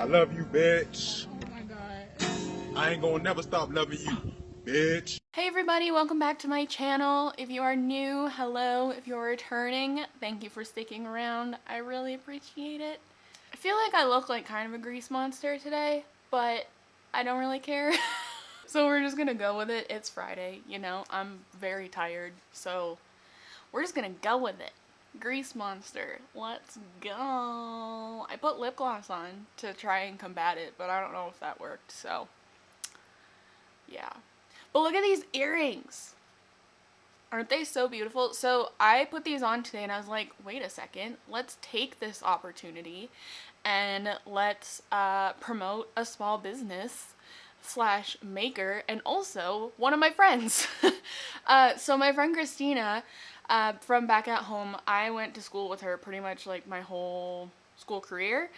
love you, bitch. Oh my god. I ain't gonna never stop loving you, bitch. Hey everybody, welcome back to my channel. If you are new, hello. If you're returning, thank you for sticking around. I really appreciate it. I feel like I look like kind of a grease monster today, but I don't really care. So we're just gonna go with it. It's Friday, you know, I'm very tired, so we're just gonna go with it. Grease monster, let's go. I put lip gloss on to try and combat it, but I don't know if that worked, so yeah. But look at these earrings. Aren't they so beautiful? So I put these on today and I was like, wait a second, let's take this opportunity and let's promote a small business slash maker and also one of my friends. So my friend Christina from back at home, I went to school with her pretty much like my whole school career.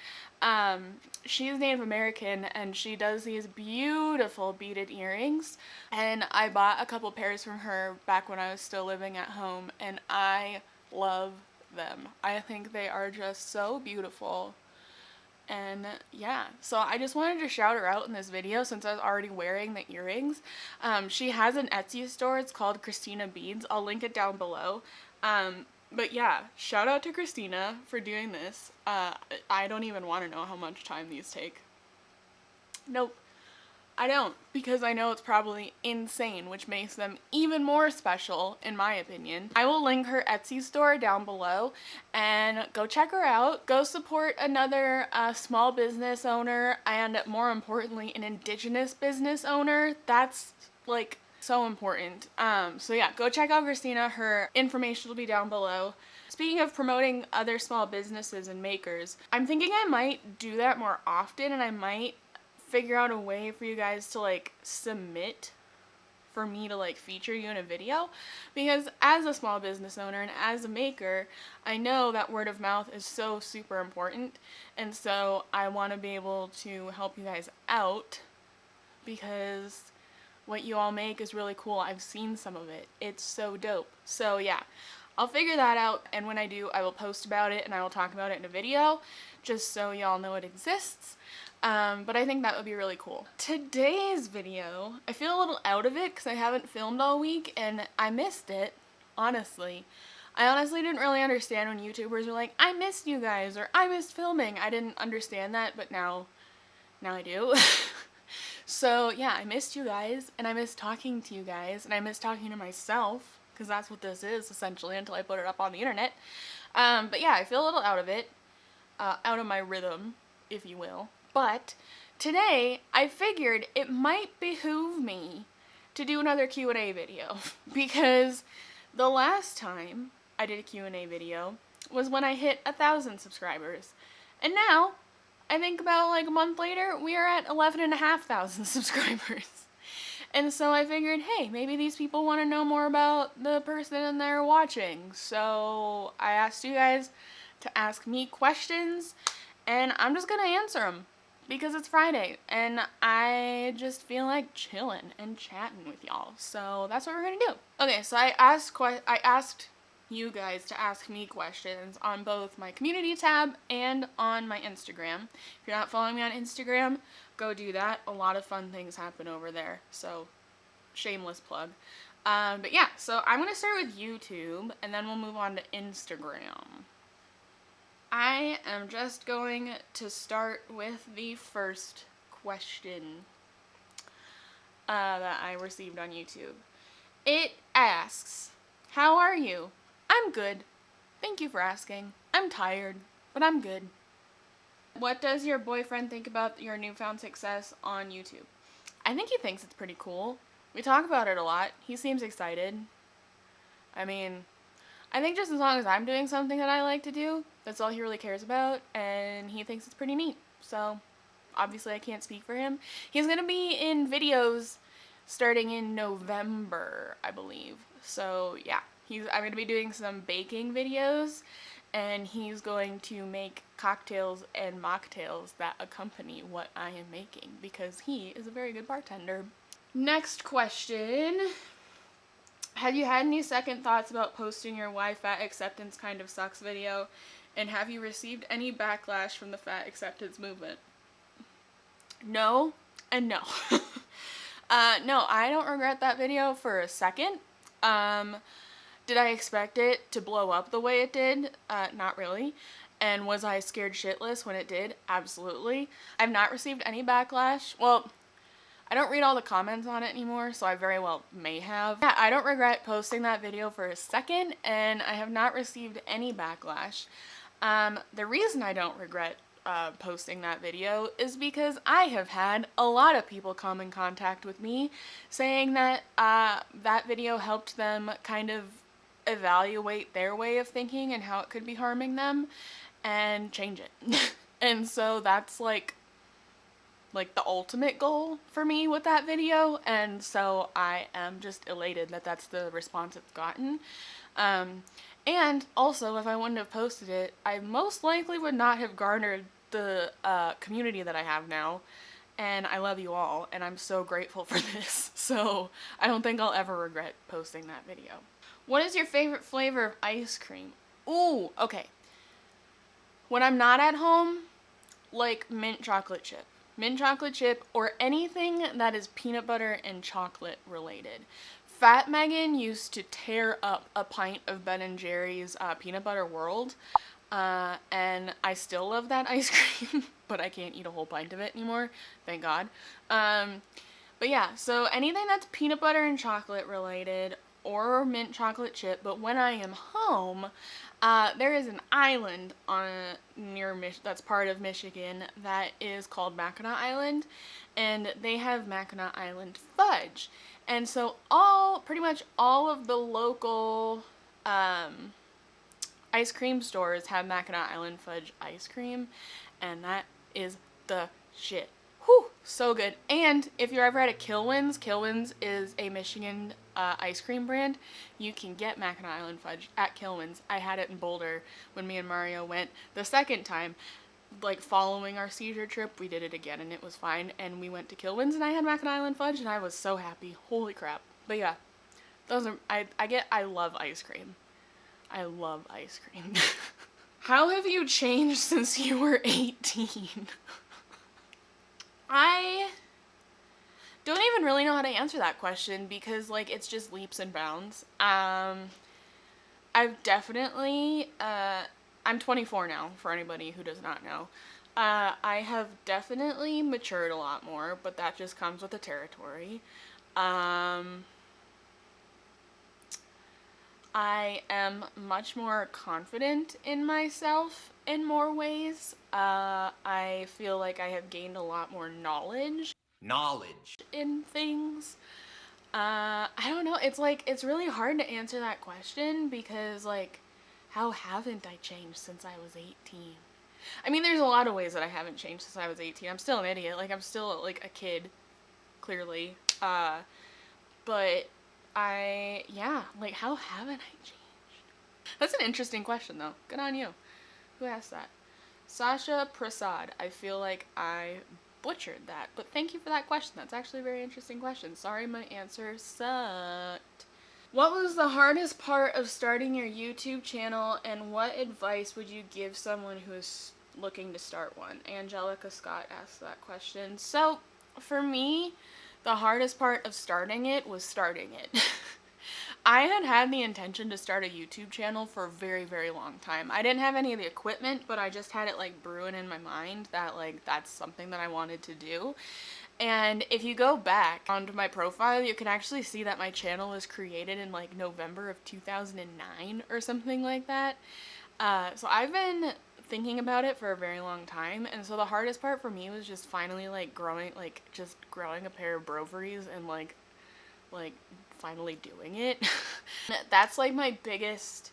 She's Native American and she does these beautiful beaded earrings, and I bought a couple pairs from her back when I was still living at home and I love them. I think they are just so beautiful. And yeah, so I just wanted to shout her out in this video since I was already wearing the earrings. She has an Etsy store. It's called Christina Beads. I'll link it down below. But yeah, shout out to Christina for doing this. I don't even want to know how much time these take. Nope. I don't, because I know it's probably insane, which makes them even more special, in my opinion. I will link her Etsy store down below, and go check her out. Go support another small business owner, and more importantly, an indigenous business owner. That's, like, so important. So yeah, go check out Christina. Her information will be down below. Speaking of promoting other small businesses and makers, I'm thinking I might do that more often, and I might figure out a way for you guys to like submit for me to like feature you in a video, because as a small business owner and as a maker, I know that word of mouth is so super important, and so I want to be able to help you guys out because what you all make is really cool. I've seen some of it. It's so dope. So yeah, I'll figure that out, and when I do, I will post about it and I will talk about it in a video just so y'all know it exists. But I think that would be really cool. Today's video, I feel a little out of it because I haven't filmed all week and I missed it, honestly. I honestly didn't really understand when YouTubers were like, I missed you guys, or I missed filming. I didn't understand that, but now I do. So yeah, I missed you guys, and I missed talking to you guys, and I missed talking to myself, because that's what this is, essentially, until I put it up on the internet. But yeah, I feel a little out of it, out of my rhythm, if you will. But today, I figured it might behoove me to do another Q&A video, because the last time I did a Q&A video was when I hit 1,000 subscribers, and now, I think about like a month later, we are at 11,500 subscribers. And so I figured, hey, maybe these people want to know more about the person they're watching. So I asked you guys to ask me questions, and I'm just going to answer them because it's Friday and I just feel like chilling and chatting with y'all. So that's what we're going to do. Okay, so I asked you guys to ask me questions on both my community tab and on my Instagram. If you're not following me on Instagram, go do that. A lot of fun things happen over there, so shameless plug. But yeah, so I'm going to start with YouTube, and then we'll move on to Instagram. I am just going to start with the first question that I received on YouTube. It asks, how are you? I'm good. Thank you for asking. I'm tired, but I'm good. What does your boyfriend think about your newfound success on YouTube? I think he thinks it's pretty cool. We talk about it a lot. He seems excited. I mean, I think just as long as I'm doing something that I like to do, that's all he really cares about, and he thinks it's pretty neat. So, obviously I can't speak for him. He's going to be in videos starting in November, I believe. So, yeah. I'm going to be doing some baking videos, and he's going to make cocktails and mocktails that accompany what I am making, because he is a very good bartender. Next question. Have you had any second thoughts about posting your why fat acceptance kind of sucks video, and have you received any backlash from the fat acceptance movement? No and no. No, I don't regret that video for a second. Did I expect it to blow up the way it did? Not really. And was I scared shitless when it did? Absolutely. I've not received any backlash. Well, I don't read all the comments on it anymore, so I very well may have. Yeah, I don't regret posting that video for a second, and I have not received any backlash. The reason I don't regret posting that video is because I have had a lot of people come in contact with me saying that that video helped them kind of evaluate their way of thinking and how it could be harming them and change it. And so that's like the ultimate goal for me with that video, and so I am just elated that that's the response it's gotten. And also, if I wouldn't have posted it, I most likely would not have garnered the community that I have now, and I love you all, and I'm so grateful for this, so I don't think I'll ever regret posting that video. What is your favorite flavor of ice cream? Ooh, okay. When I'm not at home, like mint chocolate chip. Mint chocolate chip or anything that is peanut butter and chocolate related. Fat Megan used to tear up a pint of Ben & Jerry's Peanut Butter World, and I still love that ice cream, but I can't eat a whole pint of it anymore, thank God. But yeah, so anything that's peanut butter and chocolate related or mint chocolate chip, but when I am home, there is an island that's part of Michigan that is called Mackinac Island, and they have Mackinac Island fudge. And so pretty much all of the local ice cream stores have Mackinac Island fudge ice cream, and that is the shit. Whew, so good. And if you're ever at a Kilwins is a Michigan ice cream brand. You can get Mackinac Island fudge at Kilwins. I had it in Boulder when me and Mario went the second time. Like, following our seizure trip, we did it again and it was fine. And we went to Kilwins and I had Mackinac Island fudge and I was so happy. Holy crap. But yeah, those are, I love ice cream. I love ice cream. How have you changed since you were 18? I don't even really know how to answer that question because, like, it's just leaps and bounds. I've definitely, I'm 24 now, for anybody who does not know. I have definitely matured a lot more, but that just comes with the territory. I am much more confident in myself in more ways. I feel like I have gained a lot more knowledge in things. I don't know. It's really hard to answer that question because, like, how haven't I changed since I was 18? I mean, there's a lot of ways that I haven't changed since I was 18. I'm still an idiot. Like, I'm still, like, a kid, clearly. But like, how haven't I changed? That's an interesting question, though. Good on you. Who asked that? Sasha Prasad. I feel like I butchered that, but thank you for that question. That's actually a very interesting question. Sorry my answer sucked. What was the hardest part of starting your YouTube channel, and what advice would you give someone who is looking to start one? Angelica Scott asked that question. So, for me, the hardest part of starting it was starting it. I had the intention to start a YouTube channel for a very, very long time. I didn't have any of the equipment, but I just had it, like, brewing in my mind that, like, that's something that I wanted to do. And if you go back onto my profile, you can actually see that my channel was created in, like, November of 2009 or something like that. So I've been thinking about it for a very long time, and so the hardest part for me was just finally, like, growing a pair of broveries and, like, finally doing it. That's, like, my biggest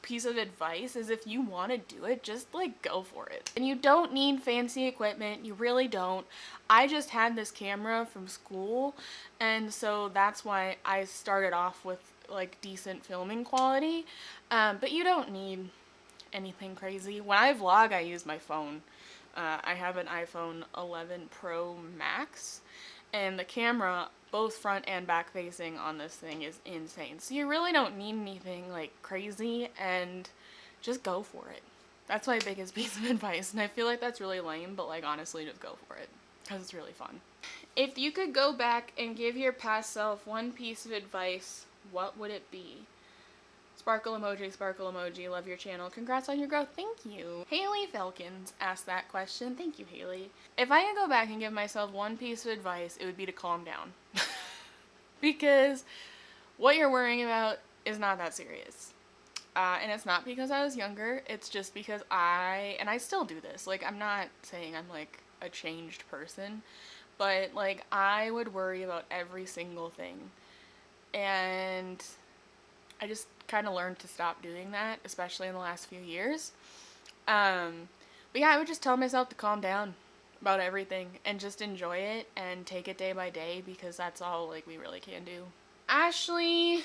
piece of advice is if you want to do it, just, like, go for it. And you don't need fancy equipment. You really don't. I just had this camera from school, and so that's why I started off with, like, decent filming quality. But you don't need anything crazy. When I vlog, I use my phone. I have an iPhone 11 Pro Max, and the camera, both front and back facing on this thing, is insane. So you really don't need anything, like, crazy, and just go for it. That's my biggest piece of advice, and I feel like that's really lame, but, like, honestly, just go for it. because it's really fun. If you could go back and give your past self one piece of advice, what would it be? Sparkle emoji, love your channel. Congrats on your growth. Thank you. Haley Falcons asked that question. Thank you, Haley. If I could go back and give myself one piece of advice, it would be to calm down. Because what you're worrying about is not that serious. And it's not because I was younger. It's just because and I still do this. Like, I'm not saying I'm, like, a changed person. But, like, I would worry about every single thing. And I just kind of learned to stop doing that, especially in the last few years. But yeah, I would just tell myself to calm down about everything and just enjoy it and take it day by day, because that's all, like, we really can do. Ashley,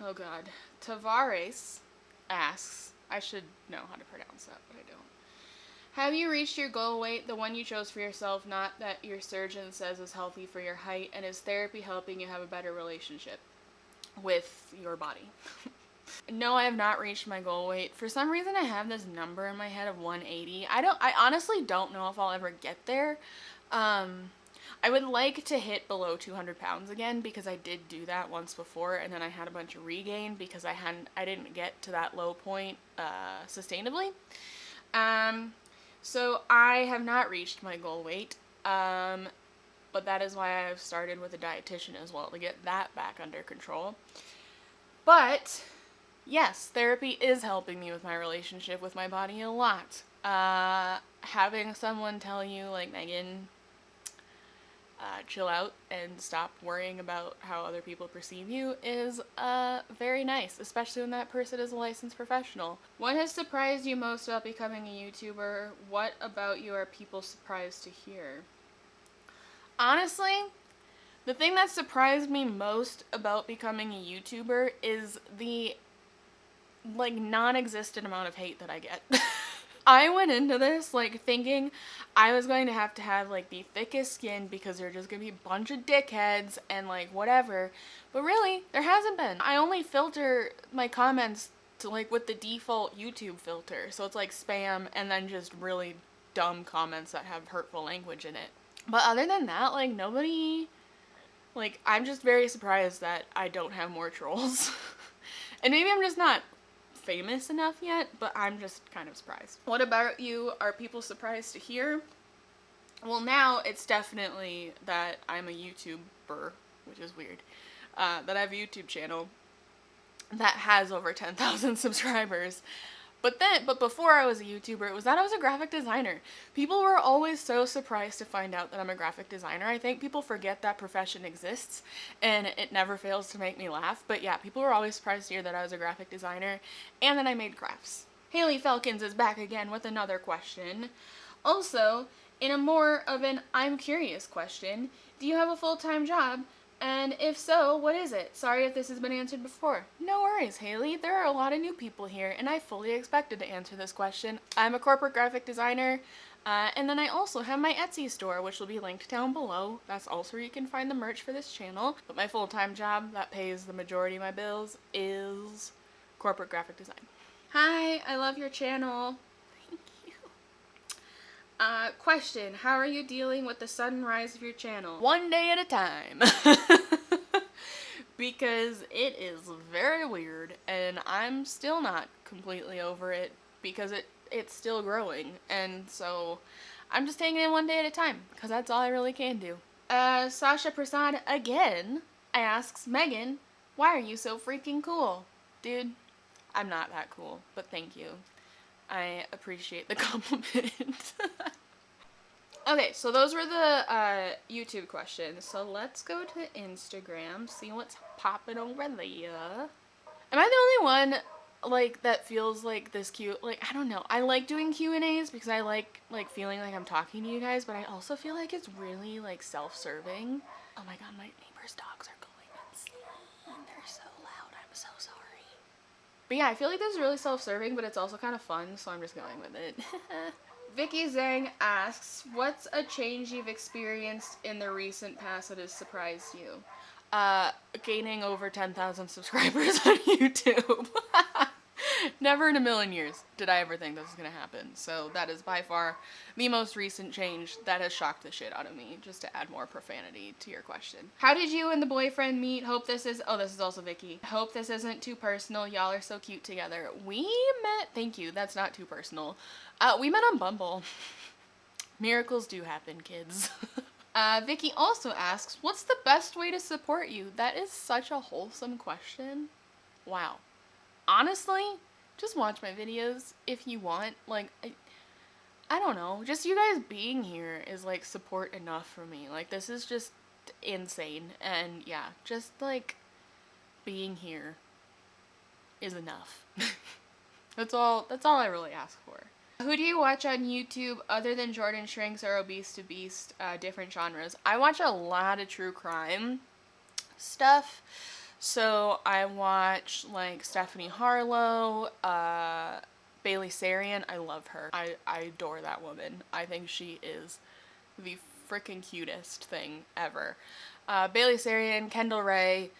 oh god, Tavares asks, I should know how to pronounce that, but I don't. Have you reached your goal weight, the one you chose for yourself, not that your surgeon says is healthy for your height, and is therapy helping you have a better relationship with your body? No, I have not reached my goal weight. For some reason, I have this number in my head of 180. I honestly don't know if I'll ever get there. I would like to hit below 200 pounds again, because I did do that once before, and then I had a bunch of regain because I didn't get to that low point sustainably. So I have not reached my goal weight. But that is why I've started with a dietitian as well, to get that back under control. But yes, therapy is helping me with my relationship with my body a lot. Having someone tell you, like, Megan, chill out and stop worrying about how other people perceive you is very nice, especially when that person is a licensed professional. What has surprised you most about becoming a YouTuber? What about you are people surprised to hear? Honestly, the thing that surprised me most about becoming a YouTuber is the, like, non-existent amount of hate that I get. I went into this, like, thinking I was going to have, like, the thickest skin because there are just going to be a bunch of dickheads and, like, whatever. But really, there hasn't been. I only filter my comments to, like, with the default YouTube filter. So it's, like, spam and then just really dumb comments that have hurtful language in it. But other than that, like, nobody, like, I'm just very surprised that I don't have more trolls. And maybe I'm just not famous enough yet, but I'm just kind of surprised. What about you? Are people surprised to hear? Well, now it's definitely that I'm a YouTuber, which is weird, that I have a YouTube channel that has over 10,000 subscribers. But before I was a YouTuber, it was that I was a graphic designer. People were always so surprised to find out that I'm a graphic designer. I think people forget that profession exists, and it never fails to make me laugh. But yeah, people were always surprised to hear that I was a graphic designer, and that I made crafts. Haley Falcons is back again with another question. Also, in a more of an I'm curious question, do you have a full-time job? And if so, what is it? Sorry if this has been answered before. No worries, Haley. There are a lot of new people here, and I fully expected to answer this question. I'm a corporate graphic designer, and then I also have my Etsy store, which will be linked down below. That's also where you can find the merch for this channel. But my full-time job that pays the majority of my bills is corporate graphic design. Hi, I love your channel. Thank you. Question, how are you dealing with the sudden rise of your channel? One day at a time. Because it is very weird, and I'm still not completely over it, because it's still growing, and so I'm just taking it one day at a time, because that's all I really can do. Sasha Prasad again asks, Megan, why are you so freaking cool? Dude, I'm not that cool, but thank you. I appreciate the compliment. Okay, so those were the YouTube questions. So let's go to Instagram, see what's popping over there. Am I the only one, like, that feels like this cute? Like, I don't know. I like doing Q&As because I like feeling like I'm talking to you guys, but I also feel like it's really, like, self-serving. Oh my god, my neighbor's dogs are going insane. They're so loud. I'm so sorry. But yeah, I feel like this is really self-serving, but it's also kind of fun, so I'm just going with it. Vicky Zhang asks, what's a change you've experienced in the recent past that has surprised you? Gaining over 10,000 subscribers on YouTube. Never in a million years did I ever think this was gonna happen. So that is by far the most recent change that has shocked the shit out of me, just to add more profanity to your question. How did you and the boyfriend meet? Hope this is, oh, this is also Vicky. Hope this isn't too personal. Y'all are so cute together. We met, thank you, that's not too personal. We met on Bumble. Miracles do happen, kids. Vicky also asks, what's the best way to support you? That is such a wholesome question. Wow. Honestly, just watch my videos if you want. Like, I don't know. Just you guys being here is, like, support enough for me. Like, this is just insane. And, yeah, just, like, being here is enough. That's all I really ask for. Who do you watch on YouTube other than Jordan Shrinks or Obese to Beast, different genres? I watch a lot of true crime stuff. So I watch like Stephanie Harlow, Bailey Sarian. I love her. I adore that woman. I think she is the freaking cutest thing ever. Bailey Sarian, Kendall Ray.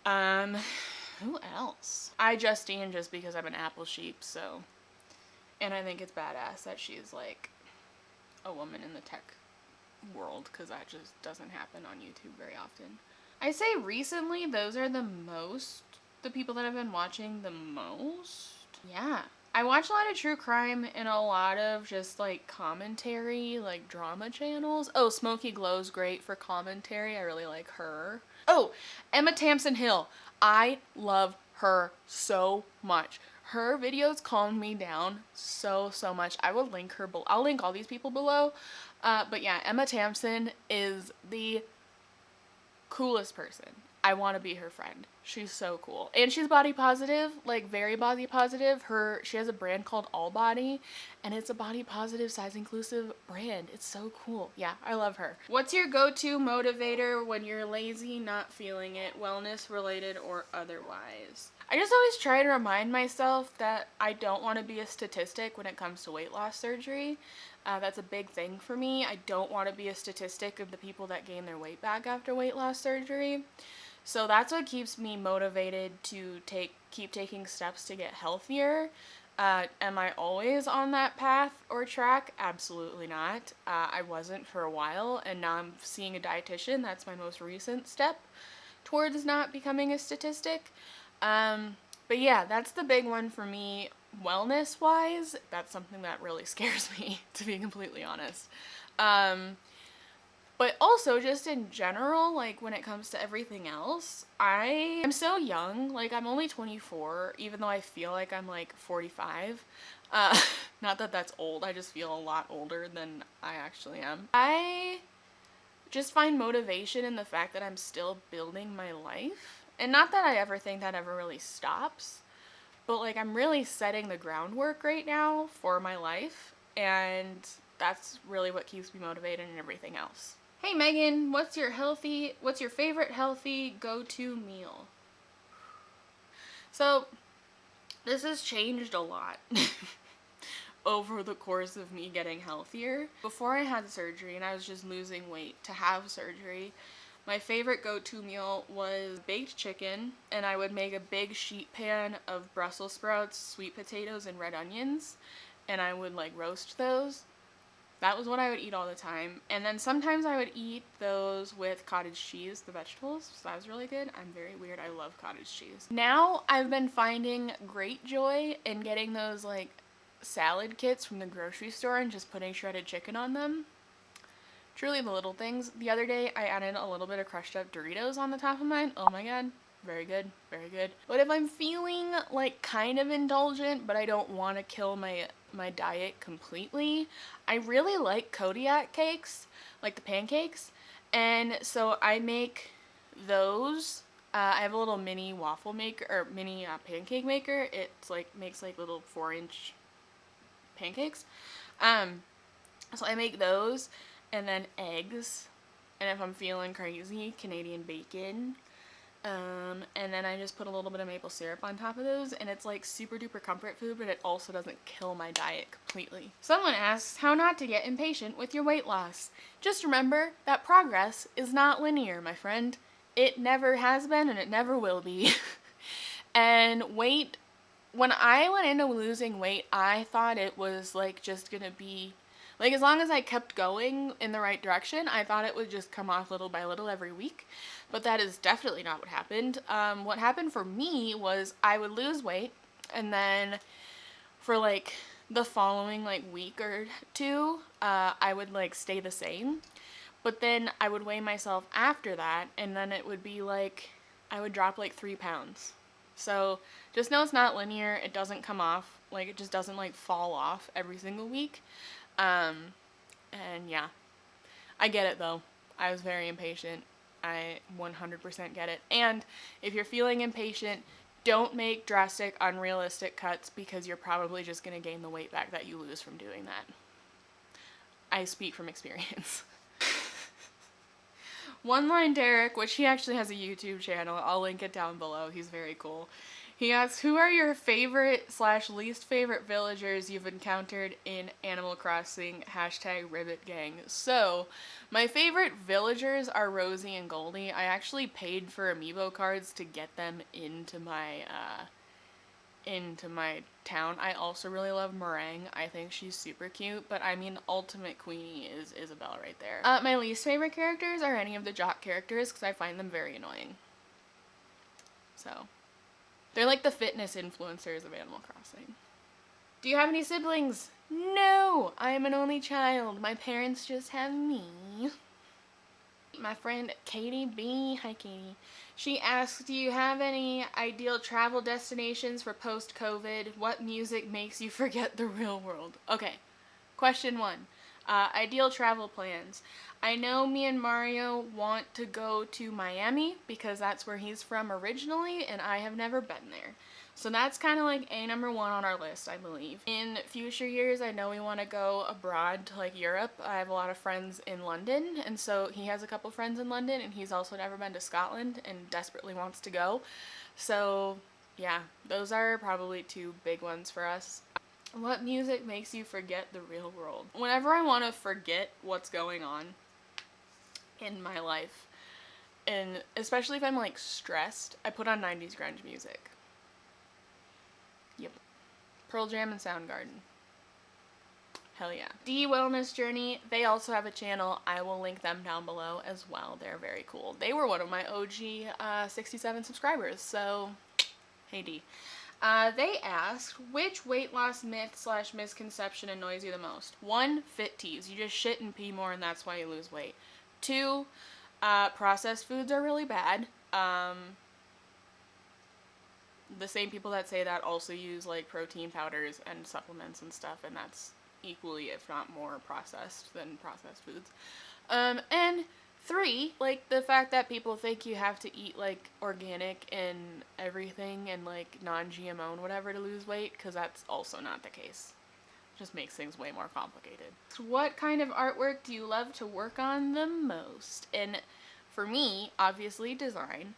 Who else? Justine, just because I'm an Apple sheep, so. And I think it's badass that she's like a woman in the tech world, because that just doesn't happen on YouTube very often. I say recently, those are the people that I've been watching the most. Yeah. I watch a lot of true crime and a lot of just like commentary, like drama channels. Oh, Smokey Glow's great for commentary. I really like her. Oh, Emma Tamsin Hill. I love her so much. Her videos calm me down so much. I will link her I'll link all these people below. But yeah, Emma Tamsin is the coolest person. I want to be her friend. She's so cool. And she's body positive, like very body positive. She has a brand called All Body, and it's a body positive, size inclusive brand. It's so cool. Yeah, I love her. What's your go-to motivator when you're lazy, not feeling it, wellness related or otherwise? I just always try to remind myself that I don't want to be a statistic when it comes to weight loss surgery. That's a big thing for me. I don't want to be a statistic of the people that gain their weight back after weight loss surgery. So that's what keeps me motivated to keep taking steps to get healthier. Am I always on that path or track? Absolutely not. I wasn't for a while, and now I'm seeing a dietitian. That's my most recent step towards not becoming a statistic. But yeah, that's the big one for me. Wellness wise, that's something that really scares me, to be completely honest. But also just in general, like when it comes to everything else, I am so young. Like I'm only 24, even though I feel like I'm like 45. Not that that's old. I just feel a lot older than I actually am. I just find motivation in the fact that I'm still building my life. And not that I ever think that ever really stops, but like I'm really setting the groundwork right now for my life, and that's really what keeps me motivated and everything else. Hey Megan, what's your favorite healthy go-to meal? So this has changed a lot over the course of me getting healthier. Before I had surgery and I was just losing weight to have surgery, my favorite go-to meal was baked chicken, and I would make a big sheet pan of Brussels sprouts, sweet potatoes, and red onions, and I would like roast those. That was what I would eat all the time. And then sometimes I would eat those with cottage cheese, the vegetables, so that was really good. I'm very weird. I love cottage cheese. Now I've been finding great joy in getting those like salad kits from the grocery store and just putting shredded chicken on them. Truly the little things. The other day I added a little bit of crushed up Doritos on the top of mine. Oh my god. Very good. Very good. But if I'm feeling like kind of indulgent, but I don't want to kill my diet completely, I really like Kodiak cakes, like the pancakes. And so I make those. I have a little mini waffle maker, or mini pancake maker. It's like makes like little 4-inch pancakes. So I make those, and then eggs, and if I'm feeling crazy, Canadian bacon. And then I just put a little bit of maple syrup on top of those, and it's like super duper comfort food, but it also doesn't kill my diet completely. Someone asks how not to get impatient with your weight loss. Just remember that progress is not linear, my friend. It never has been, and it never will be. And weight when I went into losing weight, I thought it was like just gonna be like, as long as I kept going in the right direction, I thought it would just come off little by little every week. But that is definitely not what happened. What happened for me was I would lose weight, and then for like the following like week or two, I would like stay the same. But then I would weigh myself after that, and then it would be like I would drop like 3 pounds. So just know it's not linear. It doesn't come off. Like, it just doesn't like fall off every single week. And yeah, I get it though. I was very impatient. I 100% get it. And if you're feeling impatient, don't make drastic, unrealistic cuts, because you're probably just going to gain the weight back that you lose from doing that. I speak from experience. One Line Derek, which he actually has a YouTube channel, I'll link it down below. He's very cool. He asks, who are your favorite / least favorite villagers you've encountered in Animal Crossing? #RibbitGang. So, my favorite villagers are Rosie and Goldie. I actually paid for amiibo cards to get them into my town. I also really love Meringue. I think she's super cute, but I mean, ultimate queenie is Isabelle right there. My least favorite characters are any of the jock characters, because I find them very annoying. So, they're like the fitness influencers of Animal Crossing. Do you have any siblings? No! I am an only child. My parents just have me. My friend Katie B, hi Katie, she asks, do you have any ideal travel destinations for post-COVID? What music makes you forget the real world? Okay, question 1. Ideal travel plans. I know me and Mario want to go to Miami because that's where he's from originally, and I have never been there. So that's kind of like number 1 on our list, I believe. In future years, I know we want to go abroad to like Europe. I have a lot of friends in London, and so he has a couple friends in London, and he's also never been to Scotland and desperately wants to go. So yeah, those are probably 2 big ones for us. What music makes you forget the real world? Whenever I want to forget what's going on in my life, and especially if I'm like stressed, I put on 90s grunge music. Yep. Pearl Jam and Soundgarden. Hell yeah. D Wellness Journey, they also have a channel. I will link them down below as well. They're very cool. They were one of my OG 67 subscribers, so hey D. They asked, which weight loss myth / misconception annoys you the most? 1, fit teas. You just shit and pee more and that's why you lose weight. 2, processed foods are really bad. The same people that say that also use like protein powders and supplements and stuff, and that's equally, if not more, processed than processed foods. And 3, like the fact that people think you have to eat like organic and everything and like non-GMO and whatever to lose weight, because that's also not the case. It just makes things way more complicated. What kind of artwork do you love to work on the most? And for me, obviously design.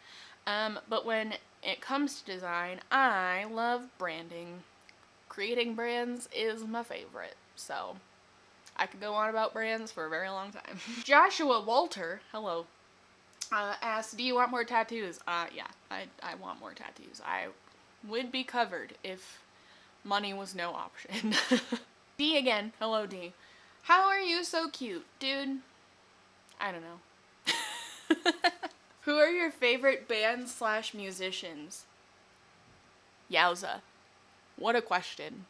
But when it comes to design, I love branding. Creating brands is my favorite, so I could go on about brands for a very long time. Joshua Walter, hello, asks, do you want more tattoos? Yeah, I want more tattoos. I would be covered if money was no option. D again, hello D. How are you so cute, dude? I don't know. Who are your favorite bands / musicians? Yowza. What a question.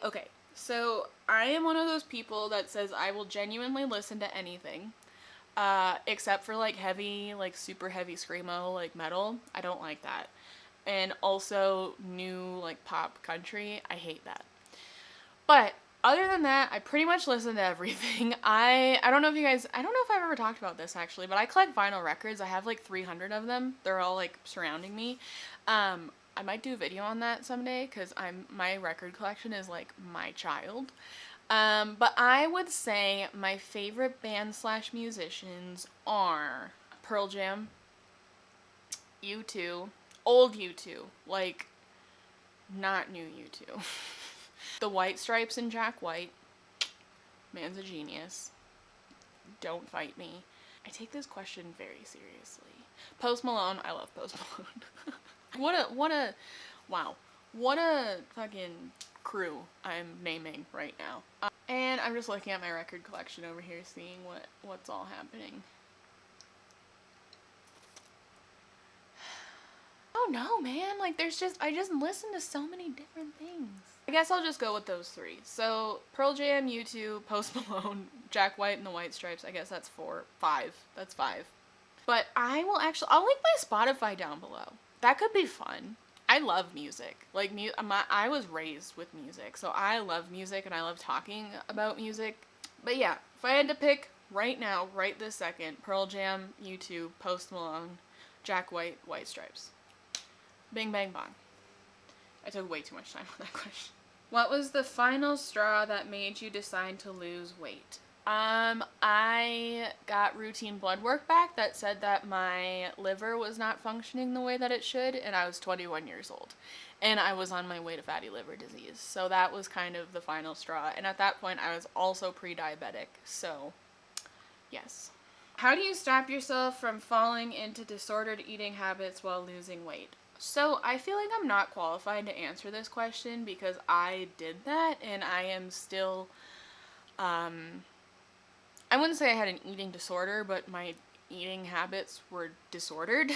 Okay, so I am one of those people that says I will genuinely listen to anything, except for like heavy, like super heavy screamo, like metal. I don't like that. And also new like pop country. I hate that. But other than that, I pretty much listen to everything. I don't know if I've ever talked about this actually, but I collect vinyl records. I have like 300 of them. They're all like surrounding me. I might do a video on that someday, because my record collection is like my child. But I would say my favorite band / musicians are Pearl Jam, U2, old U2, like not new U2. The White Stripes and Jack White. Man's a genius. Don't fight me. I take this question very seriously. Post Malone. I love Post Malone. Wow. What a fucking crew I'm naming right now. And I'm just looking at my record collection over here, seeing what's all happening. Oh no, man, like I just listen to so many different things. I guess I'll just go with those three. So Pearl Jam, U2, Post Malone, Jack White and the White Stripes. I guess that's 5. That's 5. But I'll link my Spotify down below. That could be fun. I love music. Like, I was raised with music, so I love music and I love talking about music. But yeah, if I had to pick right now, right this second, Pearl Jam, U2, Post Malone, Jack White, White Stripes. Bing, bang, bong. I took way too much time on that question. What was the final straw that made you decide to lose weight? I got routine blood work back that said that my liver was not functioning the way that it should, and I was 21 years old. And I was on my way to fatty liver disease. So that was kind of the final straw. And at that point, I was also pre-diabetic. So, yes. How do you stop yourself from falling into disordered eating habits while losing weight? So I feel like I'm not qualified to answer this question because I did that and I am still, I wouldn't say I had an eating disorder, but my eating habits were disordered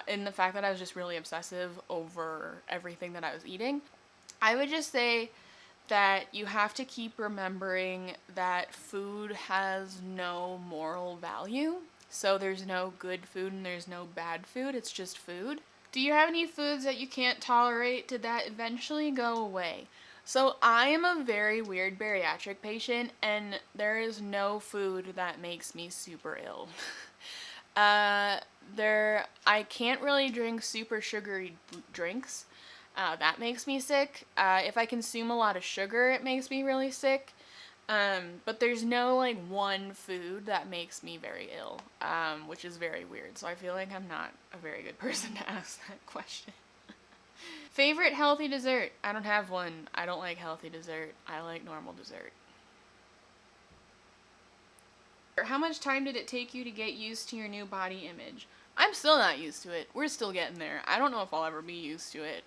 in the fact that I was just really obsessive over everything that I was eating. I would just say that you have to keep remembering that food has no moral value. So there's no good food and there's no bad food, it's just food. Do you have any foods that you can't tolerate? Did that eventually go away? So I am a very weird bariatric patient and there is no food that makes me super ill. I can't really drink super sugary drinks. That makes me sick. If I consume a lot of sugar, it makes me really sick. But there's no, like, one food that makes me very ill, which is very weird. So I feel like I'm not a very good person to ask that question. Favorite healthy dessert? I don't have one. I don't like healthy dessert. I like normal dessert. How much time did it take you to get used to your new body image? I'm still not used to it. We're still getting there. I don't know if I'll ever be used to it.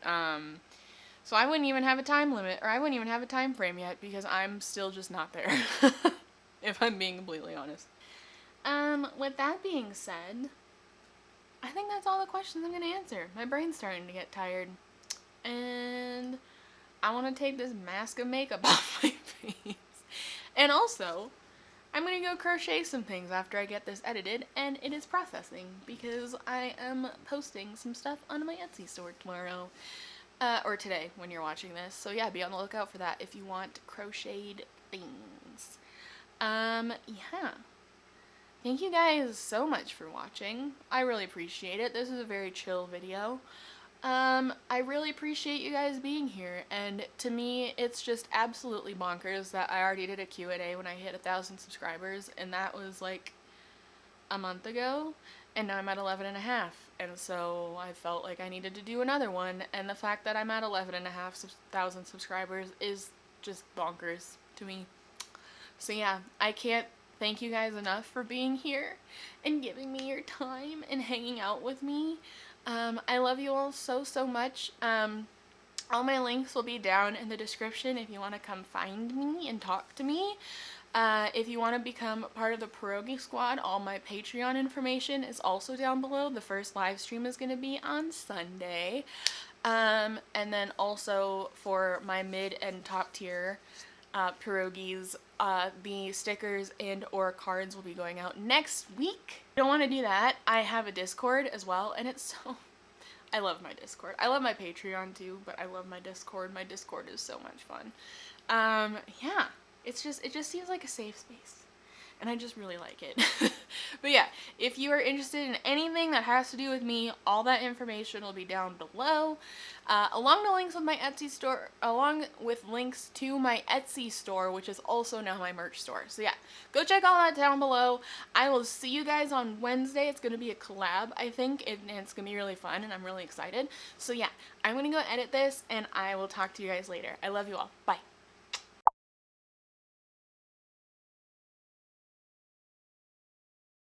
So I wouldn't even have a time limit, or I wouldn't even have a time frame yet, because I'm still just not there, if I'm being completely honest. With that being said, I think that's all the questions I'm going to answer. My brain's starting to get tired, and I want to take this mask of makeup off my face. And also, I'm going to go crochet some things after I get this edited, and it is processing, because I am posting some stuff on my Etsy store tomorrow. Or today when you're watching this. So yeah, be on the lookout for that if you want crocheted things. Yeah. Thank you guys so much for watching. I really appreciate it. This is a very chill video. I really appreciate you guys being here, and to me, it's just absolutely bonkers that I already did a Q&A when I hit 1,000 subscribers, and that was like a month ago, and now I'm at 11.5, and so I felt like I needed to do another one, and the fact that I'm at 11,500 subscribers is just bonkers to me. So yeah, I can't thank you guys enough for being here and giving me your time and hanging out with me. I love you all so much. All my links will be down in the description if you want to come find me and talk to me. If you want to become part of the Pierogi Squad, all my Patreon information is also down below. The first live stream is going to be on Sunday. And then also for my mid and top tier pierogies, the stickers and or cards will be going out next week. If you don't want to do that, I have a Discord as well, and it's so... I love my Discord. I love my Patreon too, but I love my Discord. My Discord is so much fun. Yeah. It just seems like a safe space, and I just really like it. But yeah, if you are interested in anything that has to do with me, all that information will be down below, along with links to my Etsy store, which is also now my merch store. So yeah, go check all that down below. I will see you guys on Wednesday. It's going to be a collab, I think, and it's going to be really fun, and I'm really excited. So yeah, I'm going to go edit this, and I will talk to you guys later. I love you all. Bye.